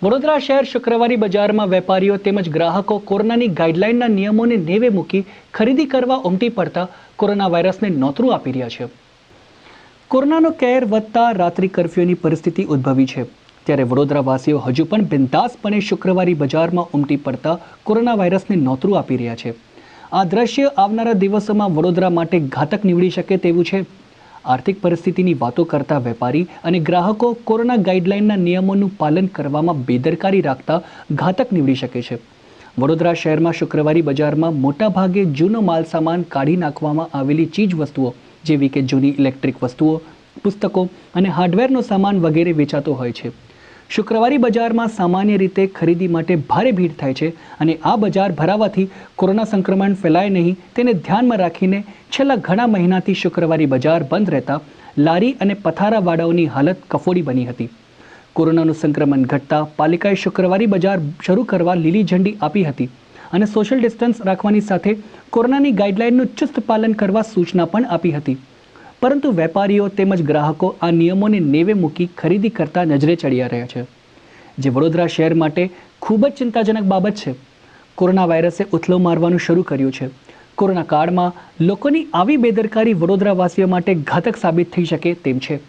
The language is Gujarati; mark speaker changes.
Speaker 1: વડોદરા શહેર શુક્રવારી બજારમાં વેપારીઓ તેમજ ગ્રાહકો કોરોનાની ગાઈડલાઈનના નિયમોને નેવે મૂકી ખરીદી કરવા ઉમટી પડતા કોરોના વાયરસને નોતરું આપી રહ્યા છે. કોરોનાનો કહેર વધતા રાત્રિ કર્ફ્યુની પરિસ્થિતિ ઉદ્ભવી છે. ત્યારે વડોદરાવાસીઓ હજુ પણ બિંદાસપણે શુક્રવારી બજારમાં ઉમટી પડતા કોરોના વાયરસને નોતરું આપી રહ્યા છે. આ દ્રશ્ય આવનારા દિવસોમાં વડોદરા માટે ઘાતક નીવડી શકે તેવું છે. આર્થિક પરિસ્થિતિની વાતો કરતા વેપારી અને ગ્રાહકો કોરોના ગાઈડલાઈનના નિયમોનું પાલન કરવામાં બેદરકારી રાખતા ઘાતક નીવડી શકે છે. વડોદરા શહેરમાં શુક્રવારી બજારમાં મોટાભાગે જૂનો માલસામાન કાઢી નાખવામાં આવેલી ચીજ વસ્તુઓ જેવી કે જૂની ઇલેક્ટ્રિક વસ્તુઓ, પુસ્તકો અને હાર્ડવેરનો સામાન વગેરે વેચાતો હોય છે. શુક્રવારી બજારમાં સામાન્ય રીતે ખરીદી માટે ભારે ભીડ થાય છે અને આ બજાર ભરાવાથી કોરોના સંક્રમણ ફેલાય નહીં તેને ધ્યાનમાં રાખીને છેલ્લા ઘણા મહિનાથી શુક્રવારી બજાર બંધ રહેતા લારી અને પથારાવાળાઓની હાલત કફોડી બની હતી. કોરોનાનું સંક્રમણ ઘટતા પાલિકાએ શુક્રવારી બજાર શરૂ કરવા લીલી ઝંડી આપી હતી અને સોશિયલ ડિસ્ટન્સ રાખવાની સાથે કોરોનાની ગાઈડલાઈનનું ચુસ્ત પાલન કરવા સૂચના પણ આપી હતી. પરંતુ વેપારીઓ તેમજ ગ્રાહકો આ નિયમોને નેવે મૂકી ખરીદી કરતા નજરે ચડ્યા રહ્યા છે, જે વડોદરા શહેર માટે ખૂબ જ ચિંતાજનક બાબત છે. કોરોના વાયરસે ઉથલો મારવાનું શરૂ કર્યું છે. કોરોના કાળમાં લોકોની આવી બેદરકારી વડોદરાવાસીઓ માટે ઘાતક સાબિત થઈ શકે તેમ છે.